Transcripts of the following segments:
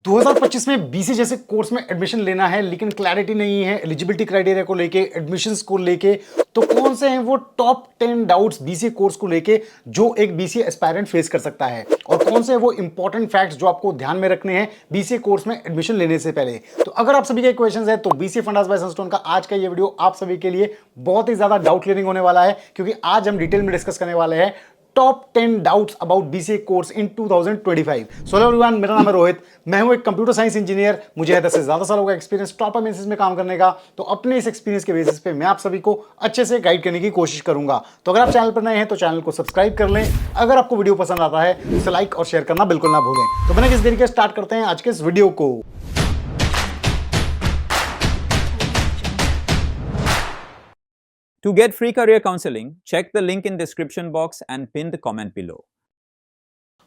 2025 में बीसी जैसे कोर्स में एडमिशन लेना है लेकिन क्लैरिटी नहीं है एलिजिबिलिटी क्राइटेरिया को लेके, एडमिशंस को लेके, तो कौन से हैं वो टॉप 10 डाउट्स बीसीए कोर्स को लेके जो एक बीसीए एस्पायरेंट फेस कर सकता है और कौन से वो इंपॉर्टेंट फैक्ट्स जो आपको ध्यान में रखने हैं बीसीए कोर्स में एडमिशन लेने से पहले। तो अगर आप सभी के क्वेश्चंस हैं तो बीसीए फंडास बाय सनस्टोन का आज का ये वीडियो आप सभी के लिए बहुत ही ज्यादा डाउट क्लियरिंग होने वाला है, क्योंकि आज हम डिटेल में डिस्कस करने वाले हैं top 10 doubts about BCA course in 2025। So hello everyone, मेरा नाम है रोहित, मैं हूं एक कंप्यूटर साइंस इंजीनियर। मुझे 10 से ज्यादा सालों का एक्सपीरियंस टॉप एमएनसीज में काम करने का। तो अपने इस एक्सपीरियंस के बेसिस पे मैं आप सभी को अच्छे से गाइड करने की कोशिश करूंगा। तो अगर आप चैनल पर नए हैं तो चैनल को सब्सक्राइब कर लें। अगर आपको वीडियो पसंद आता है तो इसे लाइक और शेयर करना बिल्कुल ना भूलें। तो बिना किसी देरी के स्टार्ट करते हैं आज के इस वीडियो को। To get free career counseling, check the link in description box and pin the comment below.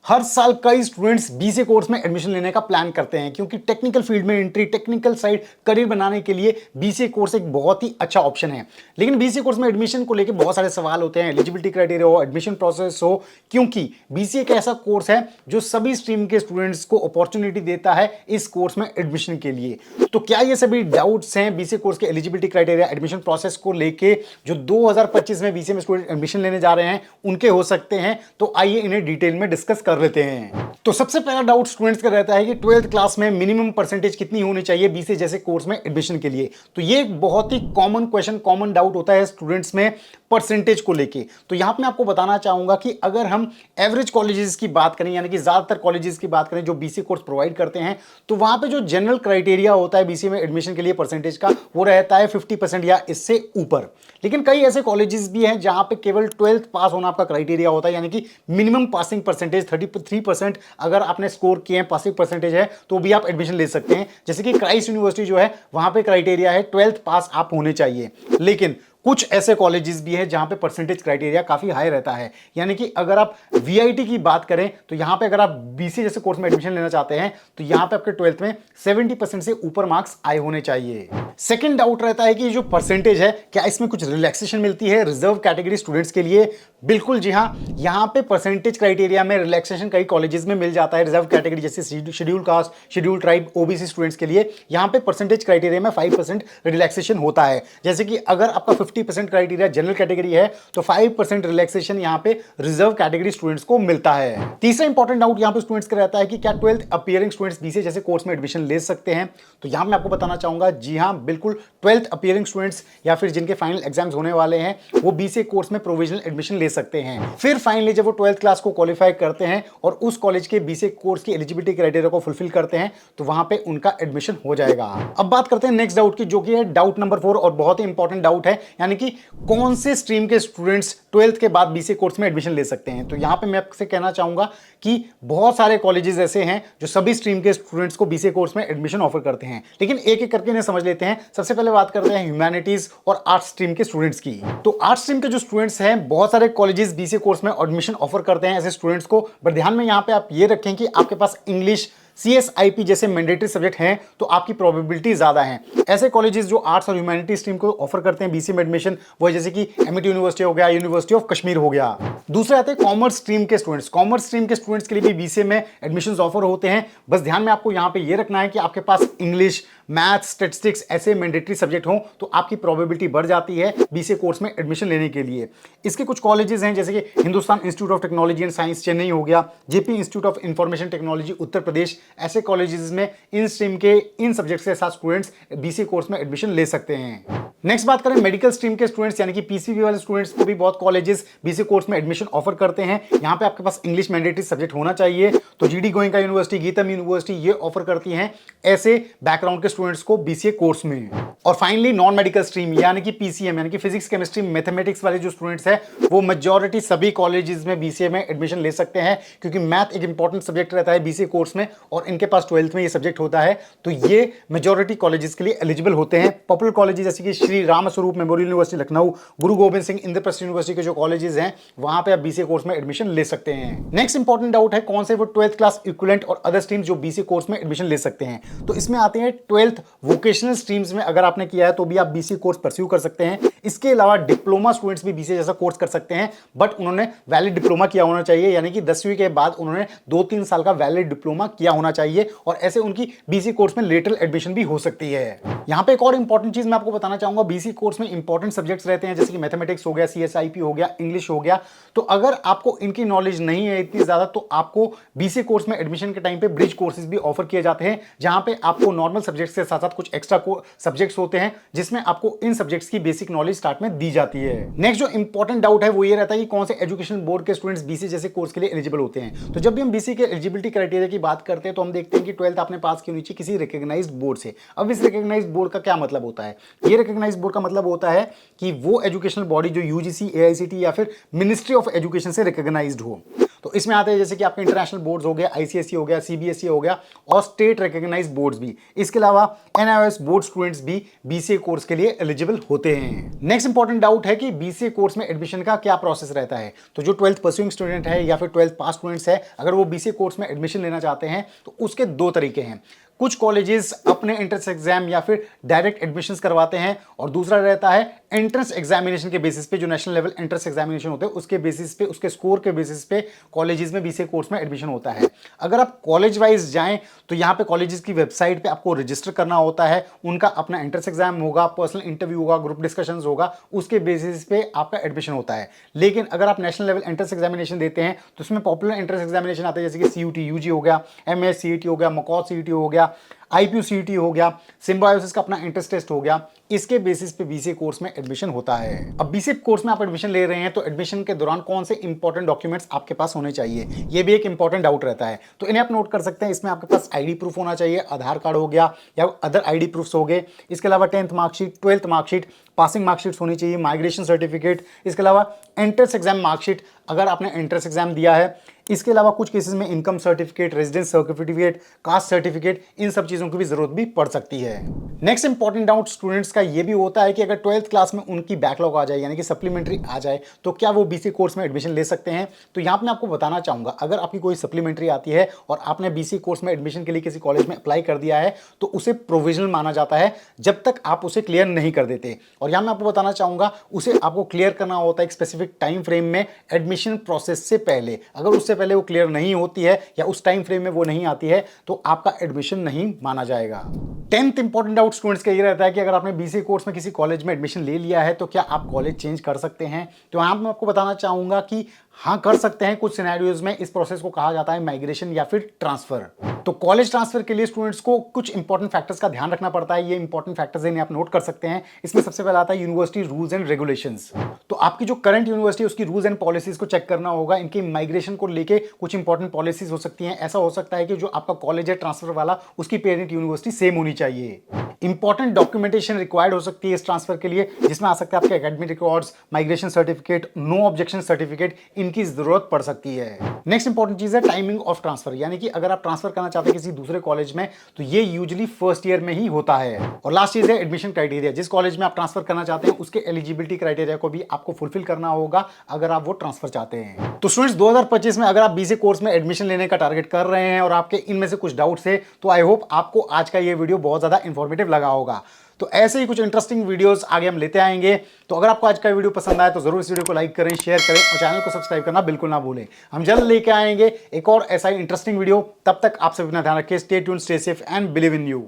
हर साल कई स्टूडेंट्स बीसीए कोर्स में एडमिशन लेने का प्लान करते हैं, क्योंकि टेक्निकल फील्ड में एंट्री, टेक्निकल साइड करियर बनाने के लिए बीसीए कोर्स एक बहुत ही अच्छा ऑप्शन है। लेकिन बीसीए कोर्स में एडमिशन को लेकर बहुत सारे सवाल होते हैं, एलिजिबिलिटी क्राइटेरिया हो, एडमिशन प्रोसेस हो, क्योंकि बीसीए एक ऐसा कोर्स है जो सभी स्ट्रीम के स्टूडेंट्स को अपॉर्चुनिटी देता है इस कोर्स में एडमिशन के लिए। तो क्या ये सभी डाउट्स हैं बीसीए कोर्स के एलिजिबिलिटी क्राइटेरिया, एडमिशन प्रोसेस को लेके जो 2025 में बीसीए में स्टूडेंट एडमिशन लेने जा रहे हैं उनके हो सकते हैं? तो आइए इन्हें डिटेल में डिस्कस कर लेते हैं। तो सबसे पहला डाउट स्टूडेंट्स का रहता है कि 12th क्लास में मिनिमम परसेंटेज कितनी होनी चाहिए बीसीए जैसे कोर्स में एडमिशन के लिए। तो ये एक बहुत ही कॉमन क्वेश्चन, कॉमन डाउट होता है स्टूडेंट्स में परसेंटेज को लेके। तो यहां पे मैं आपको बताना चाहूंगा कि अगर हम एवरेज कॉलेजेस की बात करें, यानी कि ज्यादातर कॉलेजेस की बात करें जो बीसीए कोर्स प्रोवाइड करते हैं, तो वहां पे जो जनरल क्राइटेरिया होता है बीसीए में एडमिशन के लिए परसेंटेज का, वो रहता है 50% या इससे ऊपर। लेकिन कई ऐसे कॉलेजेस भी हैं जहां पे केवल 12th पास होना आपका क्राइटेरिया होता है, यानी कि मिनिमम पासिंग परसेंटेज 33% अगर आपने स्कोर किए हैं, पासिंग परसेंटेज है, तो भी आप एडमिशन ले सकते हैं। जैसे कि क्राइस्ट यूनिवर्सिटी जो है वहां पे क्राइटेरिया है 12th पास आप होने चाहिए। लेकिन कुछ ऐसे कॉलेजेस भी हैं जहां पे परसेंटेज क्राइटेरिया काफी हाई रहता है, यानी कि अगर आप वीआईटी की बात करें तो यहां पे अगर आप बीसीए जैसे कोर्स में एडमिशन लेना चाहते हैं तो यहां पे आपके 12th में 70% से ऊपर मार्क्स आए होने चाहिए। सेकंड डाउट रहता है कि जो परसेंटेज है क्या इसमें कुछ रिलैक्सेशन मिलती है रिजर्व कैटेगरी स्टूडेंट्स के लिए? बिल्कुल जी हाँ, यहां पे परसेंटेज क्राइटेरिया में रिलैक्सेशन कई कॉलेजेस में मिल जाता है। रिजर्व कैटेगरी जैसे schedule caste, schedule tribe, OBC students के लिए यहां पे परसेंटेज क्राइटेरिया में 5% रिलैक्सेशन होता है। जैसे कि अगर आपका 50% क्राइटेरिया जनरल कैटेगरी है तो 5% रिलैक्सेशन यहां पे रिजर्व कैटेगरी स्टूडेंट्स को मिलता है। तीसरा इंपॉर्टेंट डाउट यहां पे स्टूडेंट्स का रहता है कि क्या 12th अपीयरिंग स्टूडेंट्स बीसीए जैसे कोर्स में एडमिशन ले सकते हैं? तो यहां मैं आपको बताना चाहूंगा, जी हां, बिल्कुल 12th अपीयरिंग स्टूडेंट्स या फिर जिनके फाइनल एग्जाम्स होने वाले हैं वो बीसीए कोर्स में प्रोविजनल एडमिशन ले सकते हैं। फिर फाइनली जब वो 12th क्लास को क्वालिफाई करते हैं और उस कॉलेज के बीसीए कोर्स की एलिजिबिलिटी क्राइटेरिया को फुलफिल करते हैं तो वहां पे उनका एडमिशन हो जाएगा। अब बात करते हैं नेक्स्ट डाउट की, जो कि है डाउट नंबर 4 और बहुत ही इंपॉर्टेंट डाउट है, यानी कि कौन से स्ट्रीम के स्टूडेंट्स 12th के बाद बीसीए कोर्स में एडमिशन ले सकते हैं? तो यहां पे मैं आपसे कहना चाहूंगा कि बहुत सारे कॉलेजेस ऐसे हैं जो सभी स्ट्रीम के स्टूडेंट्स को बीसीए कोर्स में एडमिशन ऑफर करते हैं, लेकिन एक एक करके इन्हें समझ लेते हैं। सबसे पहले बात करते हैं ह्यूमैनिटीज और आर्ट्स स्ट्रीम के स्टूडेंट्स की। तो आर्ट्स स्ट्रीम के जो स्टूडेंट्स हैं, बहुत सारे कॉलेजेस बीसीए कोर्स में एडमिशन ऑफर करते हैं ऐसे स्टूडेंट्स को, बट ध्यान में यहां पे आप ये रखें कि आपके पास इंग्लिश, सीएसआईपी जैसे मैंडेटरी सब्जेक्ट हैं तो आपकी प्रोबेबिलिटी ज्यादा है। ऐसे कॉलेजेस जो आर्ट्स और ह्यूमैनिटी स्ट्रीम को ऑफर करते हैं बीसीए में एडमिशन, वो जैसे कि एमआईटी यूनिवर्सिटी हो गया, यूनिवर्सिटी ऑफ कश्मीर हो गया। दूसरे आते हैं कॉमर्स स्ट्रीम के स्टूडेंट्स। कॉमर्स स्ट्रीम के स्टूडेंट्स के लिए भी बीसीए में एडमिशन ऑफर होते हैं। बस ध्यान में आपको यहाँ पे ये रखना है कि आपके पास इंग्लिश, मैथ, स्टैटिस्टिक्स ऐसे मैंडेटरी सब्जेक्ट हो तो आपकी प्रोबेबिलिटी बढ़ जाती है बीसीए कोर्स में एडमिशन लेने के लिए। इसके कुछ कॉलेजेस हैं जैसे कि Hindustan institute of technology and science Chennai हो गया, JP institute of information technology Uttar Pradesh. ऐसे कॉलेजेस में इन स्ट्रीम के इन सब्जेक्ट्स के साथ स्टूडेंट्स बीसीए कोर्स में एडमिशन ले सकते हैं। नेक्स्ट बात करें मेडिकल स्ट्रीम के स्टूडेंट्स, यानी कि पीसीबी वाले स्टूडेंट्स को भी बहुत कॉलेजेस बीसीए कोर्स में एडमिशन ऑफर करते हैं। यहां पे आपके पास इंग्लिश मैंडेटरी सब्जेक्ट होना चाहिए। तो GD Goenka university, GITAM university ये ऑफर करती हैं ऐसे बैकग्राउंड के स्टूडेंट्स को बीसीए कोर्स में। और फाइनली नॉन मेडिकल स्ट्रीम यानी कि पीसीएम, यानी कि फिजिक्स, केमिस्ट्री, मैथमेटिक्स वाले जो स्टूडेंट्स हैं वो मेजॉरिटी सभी कॉलेजेस में बीसीए में एडमिशन ले सकते हैं, क्योंकि मैथ एक इंपॉर्टेंट सब्जेक्ट रहता है बीसीए कोर्स में और इनके पास 12th में ये सब्जेक्ट होता है। तो ये मेजॉरिटी कॉलेजेस के लिए एलिजिबल होते हैं। पॉपुलर कॉलेजेस जैसे कि श्री राम स्वरूप मेमोरियल यूनिवर्सिटी लखनऊ, गुरु गोविंद सिंह इंद्रप्रस्थ यूनिवर्सिटी के जो कॉलेजेस हैं वहां पे आप बीसीए कोर्स में एडमिशन ले सकते हैं। नेक्स्ट इंपॉर्टेंट डाउट है कौन से वो 12th क्लास इक्विवेलेंट और अदर स्ट्रीम्स जो बीसीए कोर्स में एडमिशन ले सकते हैं? तो इसमें आते हैं 12th वोकेशनल स्ट्रीम्स में अगर आपने किया है तो भी आप बीसीए कोर्स परस्यू कर सकते हैं। इसके अलावा डिप्लोमा स्टूडेंट्स भी बीसीए जैसा कोर्स कर सकते हैं, बट उन्होंने वैलिड डिप्लोमा किया होना चाहिए, यानी कि 10वीं के बाद उन्होंने 2-3 साल का वैलिड डिप्लोमा किया होना होना चाहिए और ऐसे उनकी बीसी कोर्स में लेटरल एडमिशन भी हो सकती है। यहाँ पे एक और इंपॉर्टेंट चीज मैं आपको बताना चाहूंगा, बीसी कोर्स में इंपॉर्टेंट सब्जेक्ट्स रहते हैं जैसे कि मैथमेटिक्स हो गया, सीएसआईपी हो गया, इंग्लिश हो गया। तो अगर आपको इनकी नॉलेज नहीं है इतनी ज्यादा तो आपको बीसी कोर्स में एडमिशन के टाइम पे ब्रिज कोर्सेज भी ऑफर किए जाते हैं, जहां पे आपको नॉर्मल सब्जेक्ट्स के साथ साथ कुछ एक्स्ट्रा सब्जेक्ट्स होते हैं जिसमें आपको इन सब्जेक्ट्स की बेसिक नॉलेज स्टार्ट में दी जाती है। नेक्स्ट जो इंपॉर्टेंट डाउट है वो ये रहता है कि कौन से एजुकेशन बोर्ड के स्टूडेंट्स बीसी जैसे कोर्स के लिए एलिजिबल होते हैं। तो जब भी हम बीसी के एलिजिबिलिटी क्राइटेरिया की बात करते हैं तो हम देखते हैं कि 12th आपने पास की होनी चाहिए किसी रिकॉग्नाइज्ड बोर्ड से। अब इस रिकॉग्नाइज्ड बोर्ड का क्या मतलब होता है? ये रिकॉग्नाइज्ड बोर्ड का मतलब होता है कि वो एजुकेशनल बॉडी जो यूजीसी, एआईसीटी या फिर मिनिस्ट्री ऑफ एजुकेशन से रिकॉग्नाइज्ड हो। तो इसमें आते हैं जैसे कि आपके इंटरनेशनल बोर्ड्स हो गया, आईसीएसई हो गया, सीबीएसई हो गया और स्टेट रिकॉग्नाइज्ड बोर्ड्स भी। इसके अलावा एनआईओएस बोर्ड स्टूडेंट्स भी बीसीए कोर्स के लिए एलिजिबल होते हैं। नेक्स्ट इंपॉर्टेंट डाउट है कि बीसीए कोर्स में एडमिशन का क्या प्रोसेस रहता है। तो जो 12th परस्यूइंग स्टूडेंट है या फिर 12th पास स्टूडेंट्स है, अगर वो बीसीए कोर्स में एडमिशन लेना चाहते हैं तो उसके दो तरीके हैं। कुछ कॉलेजेस अपने एंट्रेंस एग्जाम या फिर डायरेक्ट एडमिशंस करवाते हैं और दूसरा रहता है एंट्रेंस एग्जामिनेशन के बेसिस पे, जो नेशनल लेवल एंट्रेंस एग्जामिनेशन होते हैं उसके बेसिस पे, उसके स्कोर के बेसिस पे कॉलेजेस में बीसीए कोर्स में एडमिशन होता है। अगर आप कॉलेज वाइज जाएं तो यहाँ पे कॉलेजेस की वेबसाइट पे आपको रजिस्टर करना होता है, उनका अपना एंट्रेंस एग्जाम होगा, पर्सनल इंटरव्यू होगा, ग्रुप डिस्कशंस होगा, उसके बेसिस पे आपका एडमिशन होता है। लेकिन अगर आप नेशनल लेवल एंट्रेंस एग्जामिनेशन देते हैं तो उसमें पॉपुलर एंट्रेंस एग्जामिनेशन आते हैं जैसे कि सीयूटी यूजी हो गया, एमएस सीईटी हो गया, मकॉट सीईटी हो गया, आईपीयू सीईटी हो गया, सिम्बायोसिस का अपना एंट्रेंस टेस्ट हो गया। इसके बेसिस पे बीसीए कोर्स में एडमिशन होता है। अब बीसीए कोर्स में आप एडमिशन ले रहे हैं तो एडमिशन के दौरान कौन से इंपॉर्टेंट डॉक्यूमेंट्स आपके पास होने चाहिए, ये भी एक इंपॉर्टेंट डाउट रहता है। तो इन्हें आप नोट कर सकते हैं। इसमें आपके पास आईडी प्रूफ होना चाहिए, आधार कार्ड हो गया या अदर आईडी प्रूफ्स हो गए। इसके अलावा 10th marksheet, 12th marksheet, passing marksheets होनी चाहिए, माइग्रेशन सर्टिफिकेट। इसके अलावा एंट्रेंस एग्जाम मार्कशीट अगर आपने एंट्रेंस एग्जाम दिया है। इसके अलावा कुछ केसेस में income certificate, residence certificate, caste certificate, इन सब चीजों की भी जरूरत भी पड़ सकती है। नेक्स्ट इंपॉर्टेंट डाउट स्टूडेंट्स का ये भी होता है कि अगर 12th क्लास में उनकी बैकलॉग आ जाए यानी कि सप्लीमेंट्री आ जाए तो क्या वो बीसी कोर्स में एडमिशन ले सकते हैं। तो यहाँ पे मैं आपको बताना चाहूंगा, अगर आपकी कोई सप्लीमेंट्री आती है और आपने बीसी कोर्स में एडमिशन के लिए किसी कॉलेज में अप्लाई कर दिया है तो उसे प्रोविजनल माना जाता है जब तक आप उसे क्लियर नहीं कर देते। और यहाँ मैं आपको बताना चाहूंगा उसे आपको क्लियर करना होता है एक स्पेसिफिक टाइम फ्रेम में, एडमिशन प्रोसेस से पहले। अगर उससे पहले वो क्लियर नहीं होती है या उस टाइम फ्रेम में वो नहीं आती है तो आपका एडमिशन नहीं माना जाएगा। 10th इंपॉर्टेंट डाउट स्टूडेंट्स का ये रहता है कि अगर आपने बीसी कोर्स में किसी कॉलेज में एडमिशन ले लिया है तो क्या आप कॉलेज चेंज कर सकते हैं। तो यहाँ मैं आपको बताना चाहूंगा कि हाँ, कर सकते हैं। कुछ सिनेरियोज में इस प्रोसेस को कहा जाता है माइग्रेशन या फिर ट्रांसफर। तो कॉलेज ट्रांसफर के लिए स्टूडेंट्स को कुछ इंपॉर्टेंट फैक्टर्स का ध्यान रखना पड़ता है। ये इंपॉर्टेंट फैक्टर्स हैं, आप नोट कर सकते हैं। इसमें सबसे पहला आता है यूनिवर्सिटी रूल्स एंड रेगुलेशंस। तो आपकी जो करंट यूनिवर्सिटी है उसकी रूल्स एंड पॉलिसीज को चेक करना होगा। इनकी माइग्रेशन को लेके कुछ इंपॉर्टेंट पॉलिसीज हो सकती हैं। ऐसा हो सकता है कि जो आपका कॉलेज है ट्रांसफर वाला, उसकी पेरेंट यूनिवर्सिटी सेम होनी चाहिए। इंपॉर्टेंट डॉक्यूमेंटेशन रिक्वायर्ड हो सकती है इस ट्रांसफर के लिए, जिसमें आ सकते हैं आपके academic records, migration certificate, no objection certificate, इनकी जरूरत पड़ सकती है। नेक्स्ट इंपॉर्टेंट चीज है टाइमिंग ऑफ ट्रांसफर, यानी कि अगर आप ट्रांसफर करना चाहते हैं किसी दूसरे कॉलेज में तो ये यूजुअली फर्स्ट ईयर में ही होता है। और लास्ट चीज है एडमिशन क्राइटेरिया। जिस कॉलेज में आप ट्रांसफर करना चाहते हैं उसके एलिजिबिलिटी क्राइटेरिया को भी आपको फुलफिल करना होगा अगर आप वो ट्रांसफर चाहते हैं। तो स्टूडेंट्स 2025 में अगर आप बीसी कोर्स में एडमिशन लेने का टारगेट कर रहे हैं और आपके इनमें से कुछ डाउट्स है तो आई होप आपको आज का ये वीडियो बहुत ज्यादा इंफॉर्मेटिव लगा होगा। तो ऐसे ही कुछ इंटरेस्टिंग वीडियोस आगे हम लेते आएंगे। तो अगर आपको आज का वीडियो पसंद आए तो जरूर इस वीडियो को लाइक करें, शेयर करें और चैनल को सब्सक्राइब करना बिल्कुल ना भूलें। हम जल्द लेके आएंगे एक और ऐसा ही इंटरेस्टिंग वीडियो। तब तक आप सभी अपना ध्यान रखिए। Stay tuned, stay safe and believe in you.